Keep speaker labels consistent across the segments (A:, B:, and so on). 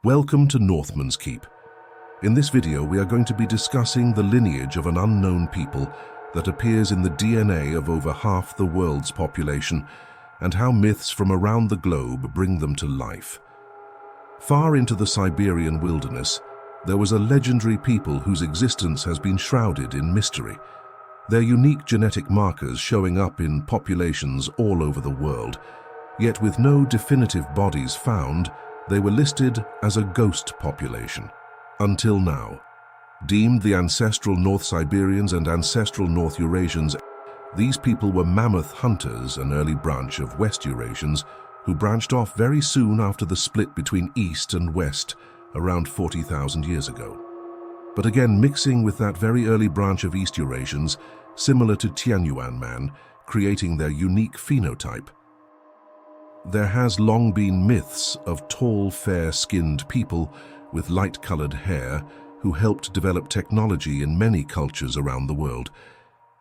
A: Welcome to Northman's Keep. In this video, we are going to be discussing the lineage of an unknown people that appears in the DNA of over half the world's population and how myths from around the globe bring them to life. Far into the Siberian wilderness, there was a legendary people whose existence has been shrouded in mystery. Their unique genetic markers showing up in populations all over the world, yet with no definitive bodies found, they were listed as a ghost population. Until now, deemed the ancestral North Siberians and ancestral North Eurasians, these people were mammoth hunters, an early branch of West Eurasians, who branched off very soon after the split between East and West, around 40,000 years ago. But again, mixing with that very early branch of East Eurasians, similar to Tianyuan man, creating their unique phenotype. There has long been myths of tall, fair-skinned people with light-colored hair who helped develop technology in many cultures around the world.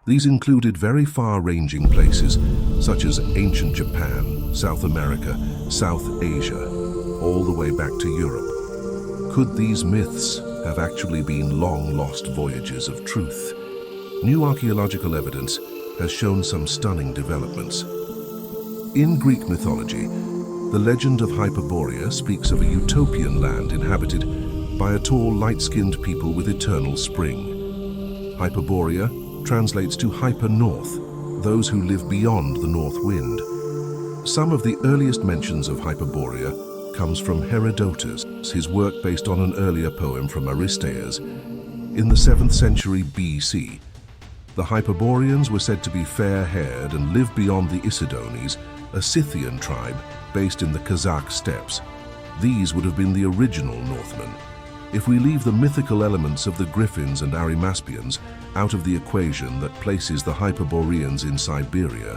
A: These included very far-ranging places such as ancient Japan, South America, South Asia, all the way back to Europe. Could these myths have actually been long-lost voyages of truth? New archaeological evidence has shown some stunning developments. In Greek mythology, the legend of Hyperborea speaks of a utopian land inhabited by a tall, light-skinned people with eternal spring. Hyperborea translates to hyper-north, those who live beyond the north wind. Some of the earliest mentions of Hyperborea comes from Herodotus, his work based on an earlier poem from Aristeas in the 7th century BC. The Hyperboreans were said to be fair-haired and live beyond the Isidones, a Scythian tribe based in the Kazakh steppes. These would have been the original Northmen. If we leave the mythical elements of the Griffins and Arimaspians out of the equation that places the Hyperboreans in Siberia,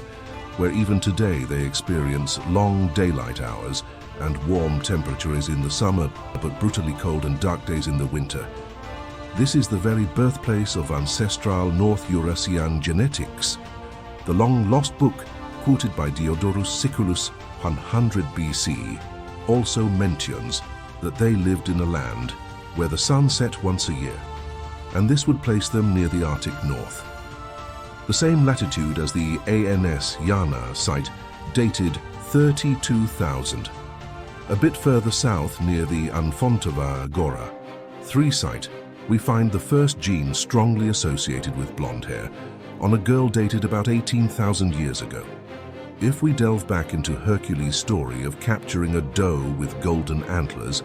A: where even today they experience long daylight hours and warm temperatures in the summer, but brutally cold and dark days in the winter. This is the very birthplace of ancestral North Eurasian genetics. The long-lost book, quoted by Diodorus Siculus 100 BC, also mentions that they lived in a land where the sun set once a year, and this would place them near the Arctic North. The same latitude as the ANS Yana site, dated 32,000. A bit further south near the Anfontova Gora 3 site, we find the first gene strongly associated with blonde hair on a girl dated about 18,000 years ago. If we delve back into Hercules' story of capturing a doe with golden antlers,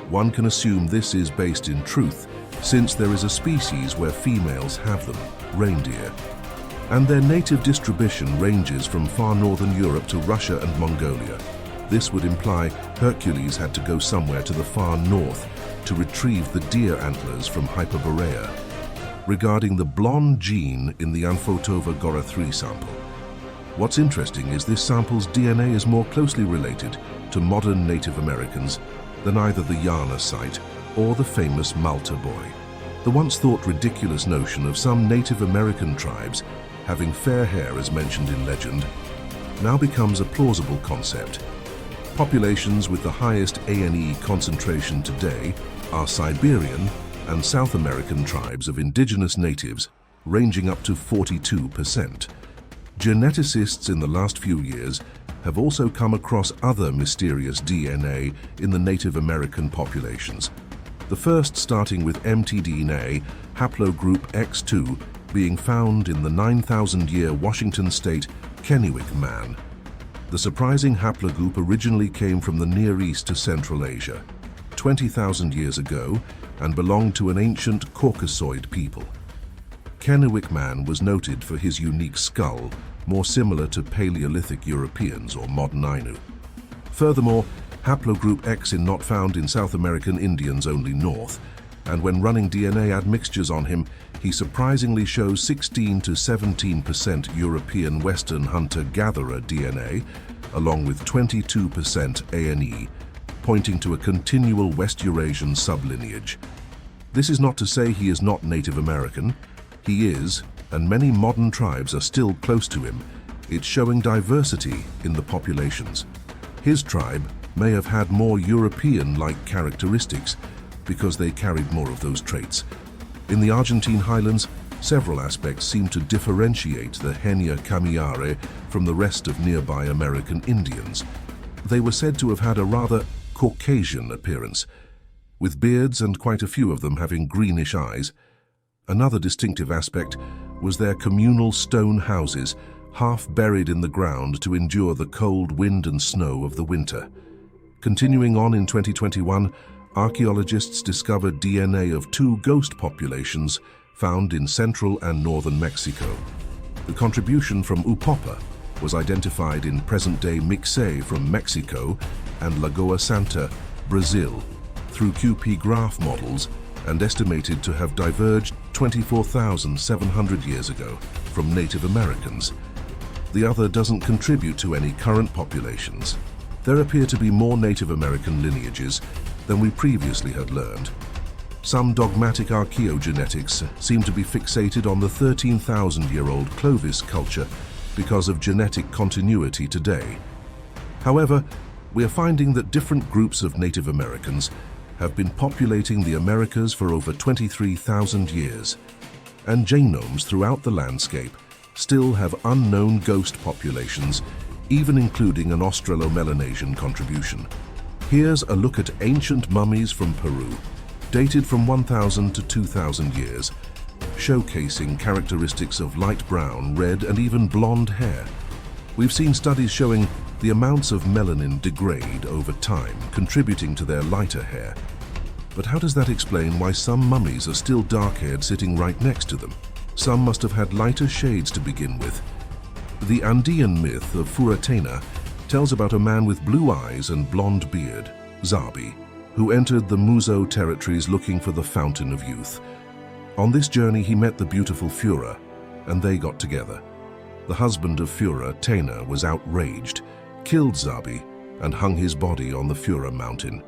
A: one can assume this is based in truth, since there is a species where females have them, reindeer. And their native distribution ranges from far northern Europe to Russia and Mongolia. This would imply Hercules had to go somewhere to the far north to retrieve the deer antlers from Hyperborea. Regarding the blonde gene in the Anfontova Gora 3 sample, what's interesting is this sample's DNA is more closely related to modern Native Americans than either the Yana site or the famous Malta boy. The once thought ridiculous notion of some Native American tribes having fair hair as mentioned in legend now becomes a plausible concept. Populations with the highest ANE concentration today are Siberian and South American tribes of indigenous natives, ranging up to 42%. Geneticists in the last few years have also come across other mysterious DNA in the Native American populations. The first starting with mtDNA, haplogroup X2, being found in the 9,000-year Washington state Kennewick man. The surprising haplogroup originally came from the Near East to Central Asia, 20,000 years ago, and belonged to an ancient Caucasoid people. Kennewick man was noted for his unique skull, more similar to Paleolithic Europeans or modern Ainu. Furthermore, haplogroup X is not found in South American Indians, only north, and when running DNA admixtures on him, he surprisingly shows 16 to 17% European Western hunter-gatherer DNA, along with 22% ANE, pointing to a continual West Eurasian sublineage. This is not to say he is not Native American. He is, and many modern tribes are still close to him. It's showing diversity in the populations. His tribe, may have had more European-like characteristics because they carried more of those traits. In the Argentine highlands, several aspects seem to differentiate the Henia Kamiare from the rest of nearby American Indians. They were said to have had a rather Caucasian appearance, with beards and quite a few of them having greenish eyes. Another distinctive aspect was their communal stone houses, half buried in the ground to endure the cold wind and snow of the winter. Continuing on in 2021, archaeologists discovered DNA of two ghost populations found in central and northern Mexico. The contribution from Upopa was identified in present-day Mixay from Mexico and Lagoa Santa, Brazil, through QP graph models and estimated to have diverged 24,700 years ago from Native Americans. The other doesn't contribute to any current populations. There appear to be more Native American lineages than we previously had learned. Some dogmatic archaeogenetics seem to be fixated on the 13,000-year-old Clovis culture because of genetic continuity today. However, we are finding that different groups of Native Americans have been populating the Americas for over 23,000 years, and genomes throughout the landscape still have unknown ghost populations, even including an Australo-Melanesian contribution. Here's a look at ancient mummies from Peru, dated from 1,000 to 2,000 years, showcasing characteristics of light brown, red, and even blonde hair. We've seen studies showing the amounts of melanin degrade over time, contributing to their lighter hair. But how does that explain why some mummies are still dark-haired sitting right next to them? Some must have had lighter shades to begin with. The Andean myth of Furatena tells about a man with blue eyes and blonde beard, Zabi, who entered the Muzo territories looking for the Fountain of Youth. On this journey he met the beautiful Fura, and they got together. The husband of Fura, Tena, was outraged, killed Zabi, and hung his body on the Fura mountain.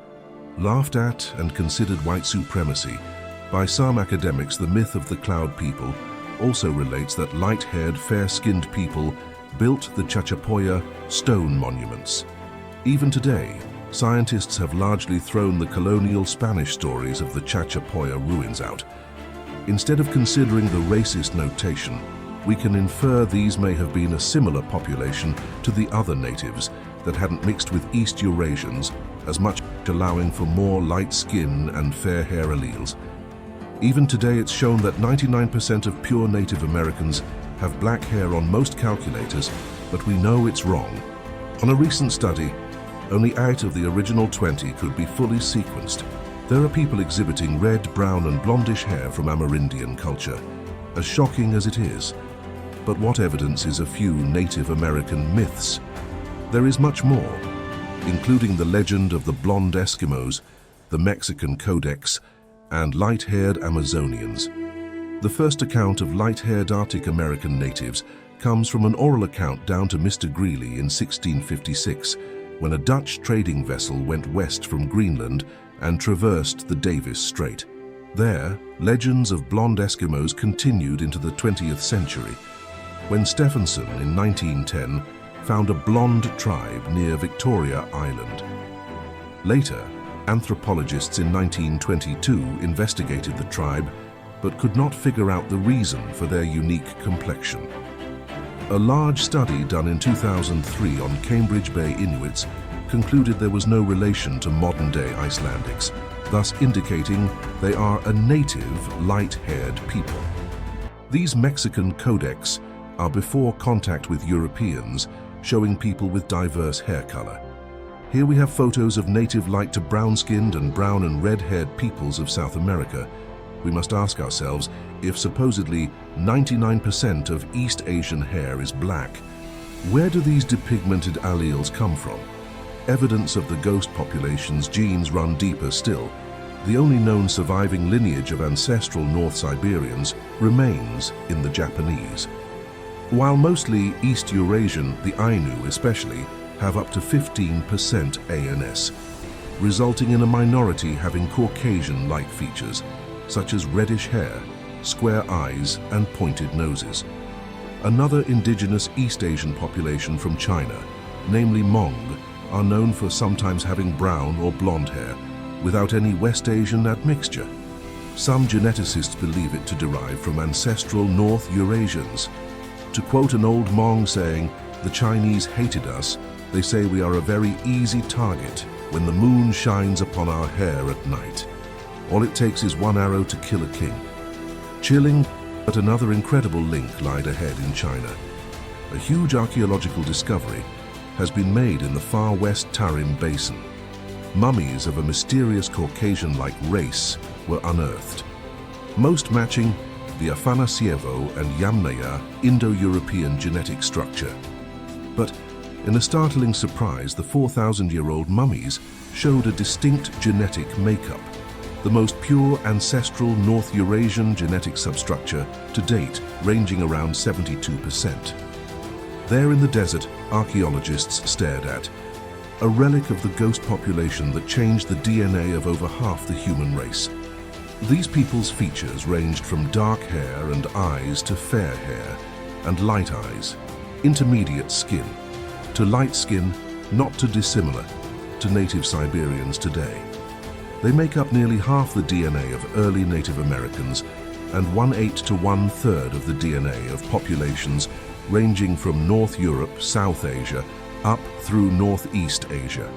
A: Laughed at and considered white supremacy, by some academics the myth of the Cloud People also relates that light-haired, fair-skinned people built the Chachapoya stone monuments. Even today, scientists have largely thrown the colonial Spanish stories of the Chachapoya ruins out. Instead of considering the racist notation, we can infer these may have been a similar population to the other natives that hadn't mixed with East Eurasians as much, allowing for more light skin and fair hair alleles. Even today it's shown that 99% of pure Native Americans have black hair on most calculators, but we know it's wrong. On a recent study, only 8 of the original 20 could be fully sequenced. There are people exhibiting red, brown, and blondish hair from Amerindian culture, as shocking as it is. But what evidence is a few Native American myths? There is much more, including the legend of the blonde Eskimos, the Mexican Codex, and light-haired Amazonians. The first account of light-haired Arctic American natives comes from an oral account down to Mr. Greeley in 1656, when a Dutch trading vessel went west from Greenland and traversed the Davis Strait. There, legends of blonde Eskimos continued into the 20th century, when Stephenson in 1910 found a blonde tribe near Victoria Island. Later, anthropologists in 1922 investigated the tribe, but could not figure out the reason for their unique complexion. A large study done in 2003 on Cambridge Bay Inuits concluded there was no relation to modern-day Icelandics, thus indicating they are a native, light-haired people. These Mexican codex are before contact with Europeans, showing people with diverse hair color. Here we have photos of native light to brown-skinned and brown and red-haired peoples of South America. We must ask ourselves, if supposedly 99% of East Asian hair is black, where do these depigmented alleles come from? Evidence of the ghost population's genes run deeper still. The only known surviving lineage of ancestral North Siberians remains in the Japanese. While mostly East Eurasian, the Ainu especially, have up to 15% ANS, resulting in a minority having Caucasian-like features, such as reddish hair, square eyes, and pointed noses. Another indigenous East Asian population from China, namely Hmong, are known for sometimes having brown or blonde hair, without any West Asian admixture. Some geneticists believe it to derive from ancestral North Eurasians. To quote an old Hmong saying, "The Chinese hated us. They say we are a very easy target when the moon shines upon our hair at night. All it takes is one arrow to kill a king." Chilling, but another incredible link lied ahead in China. A huge archaeological discovery has been made in the far west Tarim Basin. Mummies of a mysterious Caucasian-like race were unearthed, most matching the Afanasyevo and Yamnaya Indo-European genetic structure. But in a startling surprise, the 4,000-year-old mummies showed a distinct genetic makeup, the most pure ancestral North Eurasian genetic substructure to date, ranging around 72%. There in the desert, archaeologists stared at a relic of the ghost population that changed the DNA of over half the human race. These people's features ranged from dark hair and eyes to fair hair and light eyes, intermediate skin to light skin, not too dissimilar to native Siberians today. They make up nearly half the DNA of early Native Americans and 1/8 to 1/3 of the DNA of populations ranging from North Europe, South Asia, up through Northeast Asia.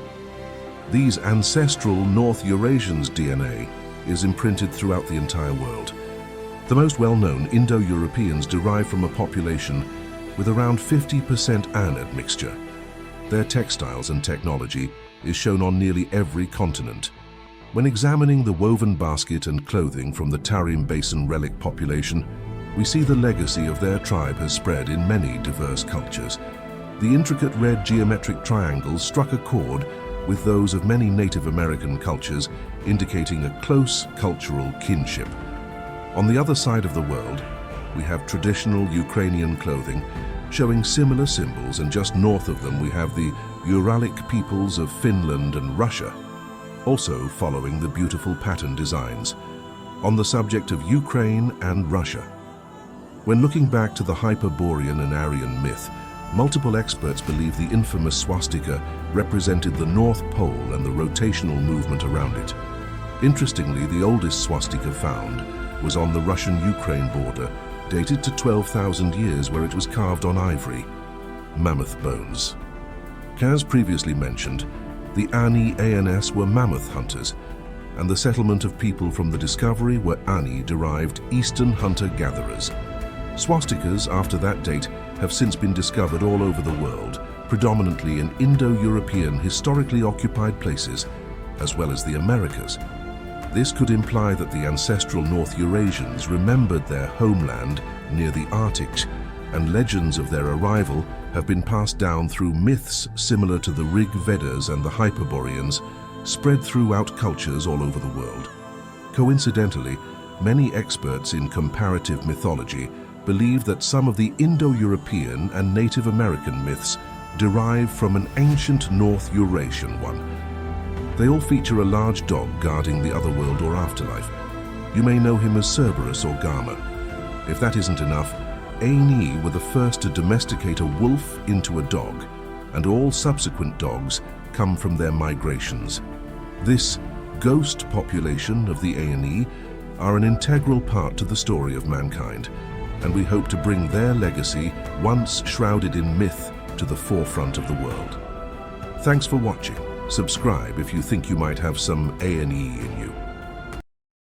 A: These ancestral North Eurasians' DNA is imprinted throughout the entire world. The most well-known Indo-Europeans derive from a population with around 50% An admixture. Their textiles and technology is shown on nearly every continent. When examining the woven basket and clothing from the Tarim Basin relic population, we see the legacy of their tribe has spread in many diverse cultures. The intricate red geometric triangles struck a chord with those of many Native American cultures, indicating a close cultural kinship. On the other side of the world, we have traditional Ukrainian clothing showing similar symbols, and just north of them we have the Uralic peoples of Finland and Russia, also following the beautiful pattern designs. On the subject of Ukraine and Russia, when looking back to the Hyperborean and Aryan myth, multiple experts believe the infamous swastika represented the North Pole and the rotational movement around it. Interestingly, the oldest swastika found was on the Russian-Ukraine border, dated to 12,000 years, where it was carved on ivory, mammoth bones. As previously mentioned, the Ani ANS were mammoth hunters, and the settlement of people from the discovery were Ani-derived Eastern hunter-gatherers. Swastikas after that date have since been discovered all over the world, predominantly in Indo-European historically occupied places, as well as the Americas. This could imply that the ancestral North Eurasians remembered their homeland near the Arctic, and legends of their arrival have been passed down through myths similar to the Rig Vedas and the Hyperboreans, spread throughout cultures all over the world. Coincidentally, many experts in comparative mythology believe that some of the Indo-European and Native American myths derive from an ancient North Eurasian one. They all feature a large dog guarding the other world or afterlife. You may know him as Cerberus or Gama. If that isn't enough, Aini were the first to domesticate a wolf into a dog, and all subsequent dogs come from their migrations. This ghost population of the Aini are an integral part to the story of mankind, and we hope to bring their legacy, once shrouded in myth, to the forefront of the world. Thanks for watching. Subscribe if you think you might have some A&E in you.